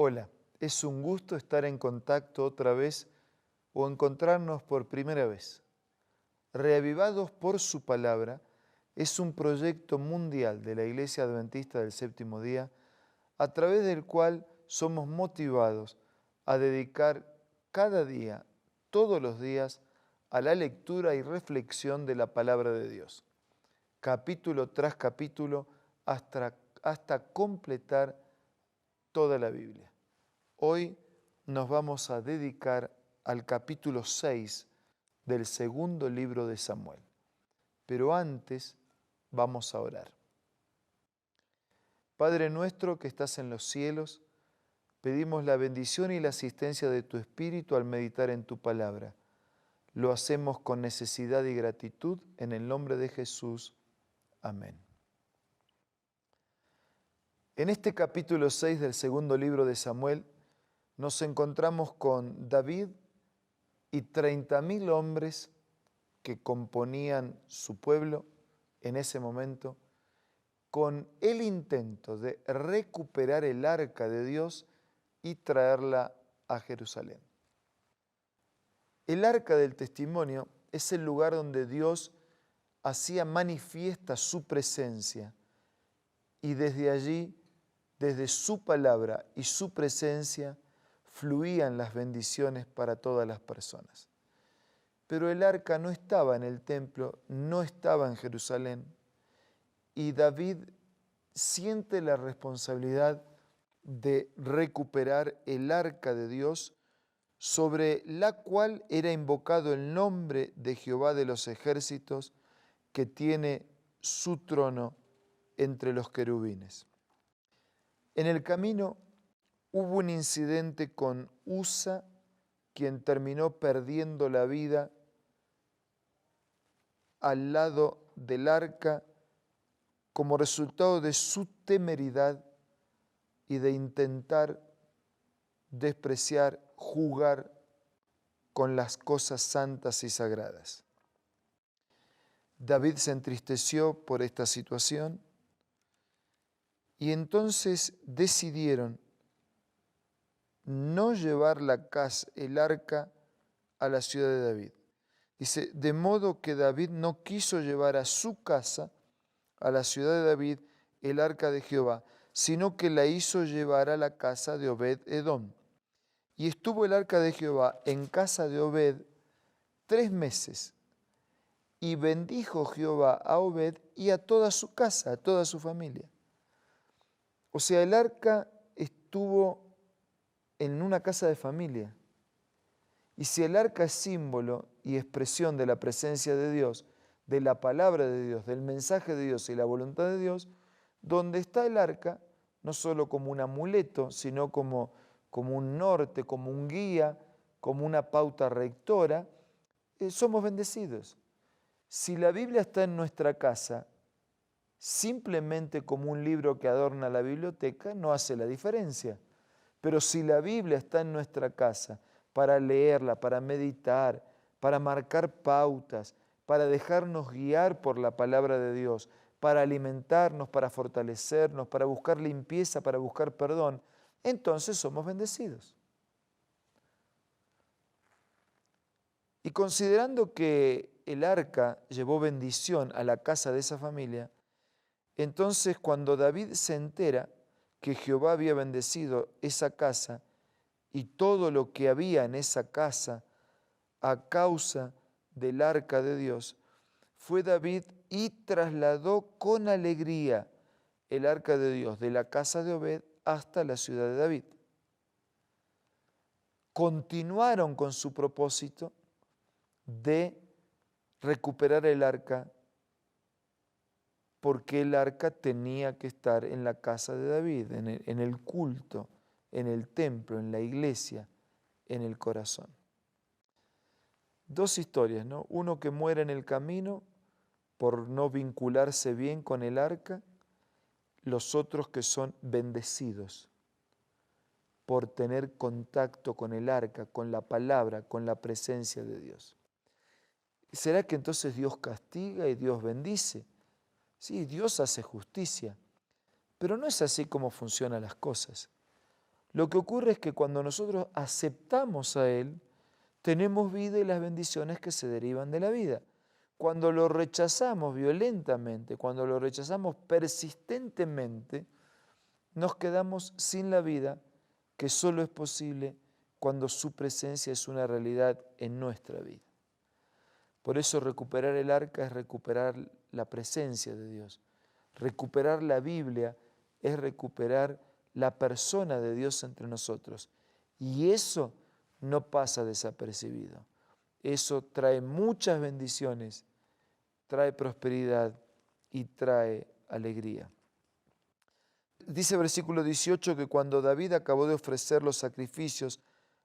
Hola, es un gusto estar en contacto otra vez o encontrarnos por primera vez. Reavivados por su palabra es un proyecto mundial de la Iglesia Adventista del Séptimo Día, a través del cual somos motivados a dedicar cada día, todos los días, a la lectura y reflexión de la palabra de Dios, capítulo tras capítulo, hasta completar toda la Biblia. Hoy nos vamos a dedicar al capítulo 6 del segundo libro de Samuel. Pero antes vamos a orar. Padre nuestro que estás en los cielos, pedimos la bendición y la asistencia de tu Espíritu al meditar en tu palabra. Lo hacemos con necesidad y gratitud en el nombre de Jesús. Amén. En este capítulo 6 del segundo libro de Samuel nos encontramos con David y 30.000 hombres que componían su pueblo en ese momento, con el intento de recuperar el arca de Dios y traerla a Jerusalén. El arca del testimonio es el lugar donde Dios hacía manifiesta su presencia y desde allí, desde su palabra y su presencia, fluían las bendiciones para todas las personas. Pero el arca no estaba en el templo, no estaba en Jerusalén, y David siente la responsabilidad de recuperar el arca de Dios, sobre la cual era invocado el nombre de Jehová de los ejércitos, que tiene su trono entre los querubines. En el camino hubo un incidente con Usa, quien terminó perdiendo la vida al lado del arca como resultado de su temeridad y de intentar despreciar, jugar con las cosas santas y sagradas. David se entristeció por esta situación y entonces decidieron no llevar el arca a la ciudad de David. Dice, de modo que David no quiso llevar a su casa, a la ciudad de David, el arca de Jehová, sino que la hizo llevar a la casa de Obed-Edom. Y estuvo el arca de Jehová en casa de Obed 3 meses. Y bendijo Jehová a Obed y a toda su casa, a toda su familia. O sea, el arca estuvo en una casa de familia. Y si el arca es símbolo y expresión de la presencia de Dios, de la palabra de Dios, del mensaje de Dios y la voluntad de Dios, donde está el arca, no solo como un amuleto, sino como un norte, como un guía, como una pauta rectora, somos bendecidos. Si la Biblia está en nuestra casa, simplemente como un libro que adorna la biblioteca, no hace la diferencia. Pero si la Biblia está en nuestra casa, para leerla, para meditar, para marcar pautas, para dejarnos guiar por la palabra de Dios, para alimentarnos, para fortalecernos, para buscar limpieza, para buscar perdón, entonces somos bendecidos. Y considerando que el arca llevó bendición a la casa de esa familia, entonces cuando David se entera que Jehová había bendecido esa casa y todo lo que había en esa casa a causa del arca de Dios, fue David y trasladó con alegría el arca de Dios de la casa de Obed hasta la ciudad de David. Continuaron con su propósito de recuperar el arca, porque el arca tenía que estar en la casa de David, en el culto, en el templo, en la iglesia, en el corazón. 2 historias, ¿no? Uno que muere en el camino por no vincularse bien con el arca, los otros que son bendecidos por tener contacto con el arca, con la palabra, con la presencia de Dios. ¿Será que entonces Dios castiga y Dios bendice? Sí, Dios hace justicia, pero no es así como funcionan las cosas. Lo que ocurre es que cuando nosotros aceptamos a Él, tenemos vida y las bendiciones que se derivan de la vida. Cuando lo rechazamos violentamente, cuando lo rechazamos persistentemente, nos quedamos sin la vida que solo es posible cuando su presencia es una realidad en nuestra vida. Por eso recuperar el arca es recuperar la presencia de Dios. Recuperar la Biblia es recuperar la persona de Dios entre nosotros. Y eso no pasa desapercibido. Eso trae muchas bendiciones, trae prosperidad y trae alegría. Dice versículo 18 que cuando David acabó de ofrecer los sacrificios,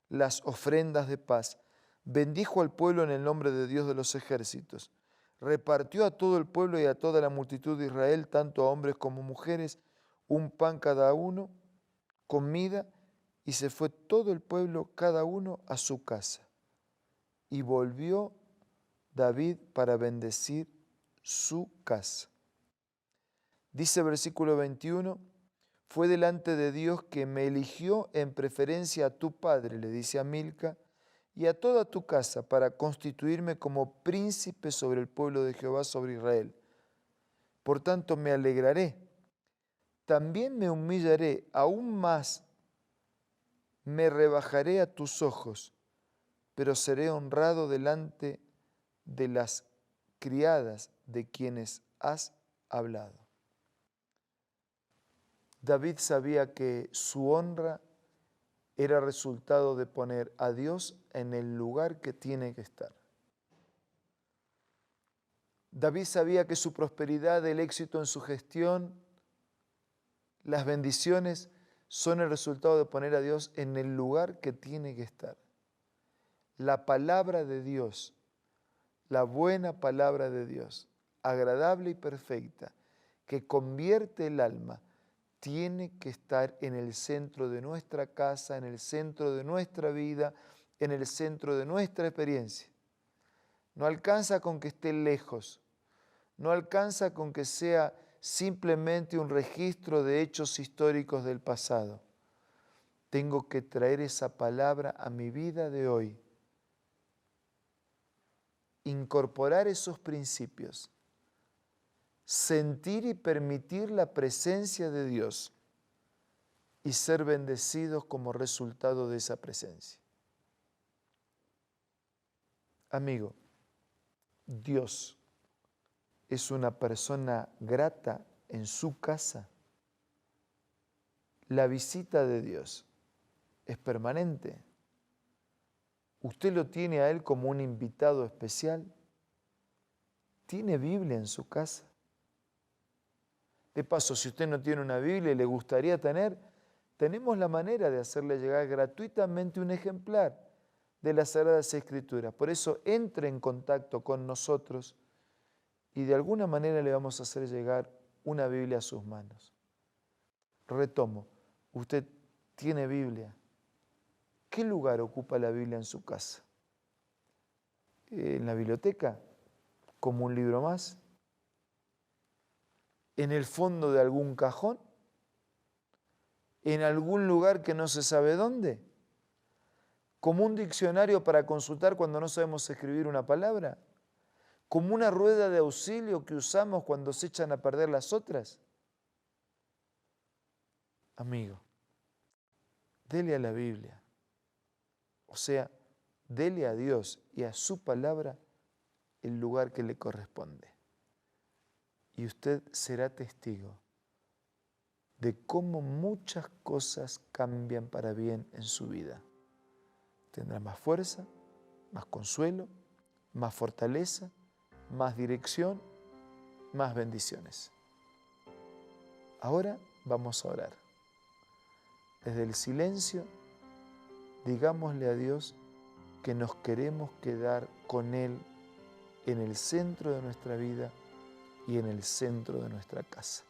las ofrendas de paz, bendijo al pueblo en el nombre de Dios de los ejércitos. Repartió a todo el pueblo y a toda la multitud de Israel, tanto a hombres como mujeres, un pan cada uno, comida, y se fue todo el pueblo, cada uno a su casa. Y volvió David para bendecir su casa. Dice versículo 21, fue delante de Dios que me eligió en preferencia a tu padre, le dice a Milca, y a toda tu casa para constituirme como príncipe sobre el pueblo de Jehová, sobre Israel. Por tanto me alegraré, también me humillaré aún más, me rebajaré a tus ojos, pero seré honrado delante de las criadas de quienes has hablado. David sabía que su honra era resultado de poner a Dios en el lugar que tiene que estar. David sabía que su prosperidad, el éxito en su gestión, las bendiciones son el resultado de poner a Dios en el lugar que tiene que estar. La palabra de Dios, la buena palabra de Dios, agradable y perfecta, que convierte el alma, tiene que estar en el centro de nuestra casa, en el centro de nuestra vida, en el centro de nuestra experiencia. No alcanza con que esté lejos, no alcanza con que sea simplemente un registro de hechos históricos del pasado. Tengo que traer esa palabra a mi vida de hoy, incorporar esos principios, sentir y permitir la presencia de Dios y ser bendecidos como resultado de esa presencia. Amigo, Dios es una persona grata en su casa. La visita de Dios es permanente. Usted lo tiene a Él como un invitado especial. ¿Tiene Biblia en su casa? De paso, si usted no tiene una Biblia y le gustaría tener, tenemos la manera de hacerle llegar gratuitamente un ejemplar de las Sagradas Escrituras. Por eso entre en contacto con nosotros y de alguna manera le vamos a hacer llegar una Biblia a sus manos. Retomo, usted tiene Biblia. ¿Qué lugar ocupa la Biblia en su casa? ¿En la biblioteca? ¿Como un libro más? ¿En el fondo de algún cajón? ¿En algún lugar que no se sabe dónde? ¿Como un diccionario para consultar cuando no sabemos escribir una palabra? ¿Como una rueda de auxilio que usamos cuando se echan a perder las otras? Amigo, dele a la Biblia. O sea, dele a Dios y a su palabra el lugar que le corresponde. Y usted será testigo de cómo muchas cosas cambian para bien en su vida. Tendrá más fuerza, más consuelo, más fortaleza, más dirección, más bendiciones. Ahora vamos a orar. Desde el silencio, digámosle a Dios que nos queremos quedar con Él en el centro de nuestra vida y en el centro de nuestra casa.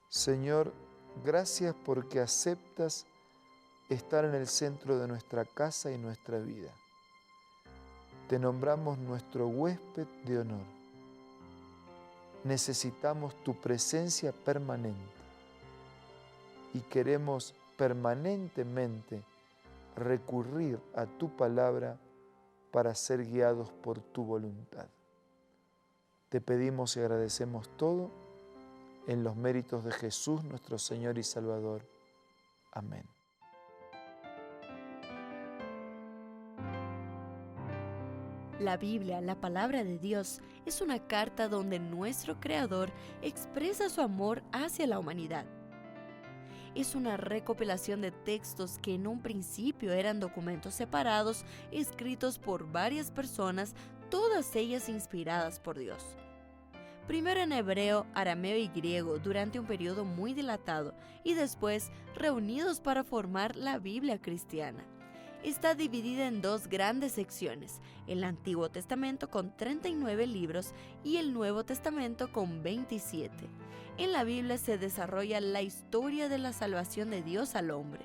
Señor, gracias porque aceptas estar en el centro de nuestra casa y nuestra vida. Te nombramos nuestro huésped de honor. Necesitamos tu presencia permanente y queremos permanentemente recurrir a tu palabra para ser guiados por tu voluntad. Te pedimos y agradecemos todo en los méritos de Jesús, nuestro Señor y Salvador. Amén. La Biblia, la palabra de Dios, es una carta donde nuestro Creador expresa su amor hacia la humanidad. Es una recopilación de textos que en un principio eran documentos separados, escritos por varias personas, todas ellas inspiradas por Dios. Primero en hebreo, arameo y griego durante un periodo muy dilatado y después reunidos para formar la Biblia cristiana. Está dividida en dos grandes secciones, el Antiguo Testamento con 39 libros y el Nuevo Testamento con 27. En la Biblia se desarrolla la historia de la salvación de Dios al hombre.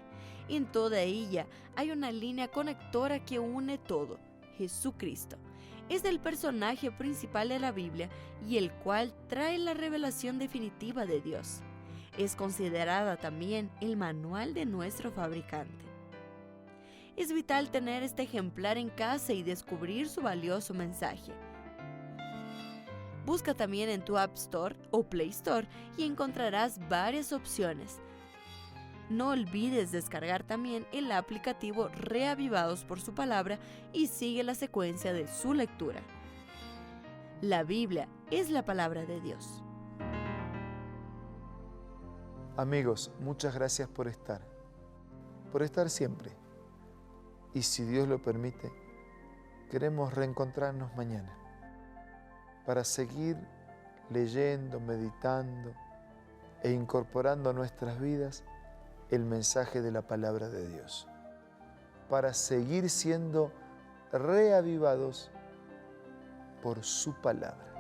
En toda ella hay una línea conectora que une todo, Jesucristo. Es el personaje principal de la Biblia y el cual trae la revelación definitiva de Dios. Es considerada también el manual de nuestro fabricante. Es vital tener este ejemplar en casa y descubrir su valioso mensaje. Busca también en tu App Store o Play Store y encontrarás varias opciones. No olvides descargar también el aplicativo Reavivados por su palabra y sigue la secuencia de su lectura. La Biblia es la palabra de Dios. Amigos, muchas gracias por estar siempre. Y si Dios lo permite, queremos reencontrarnos mañana para seguir leyendo, meditando e incorporando a nuestras vidas el mensaje de la palabra de Dios, para seguir siendo reavivados por su palabra.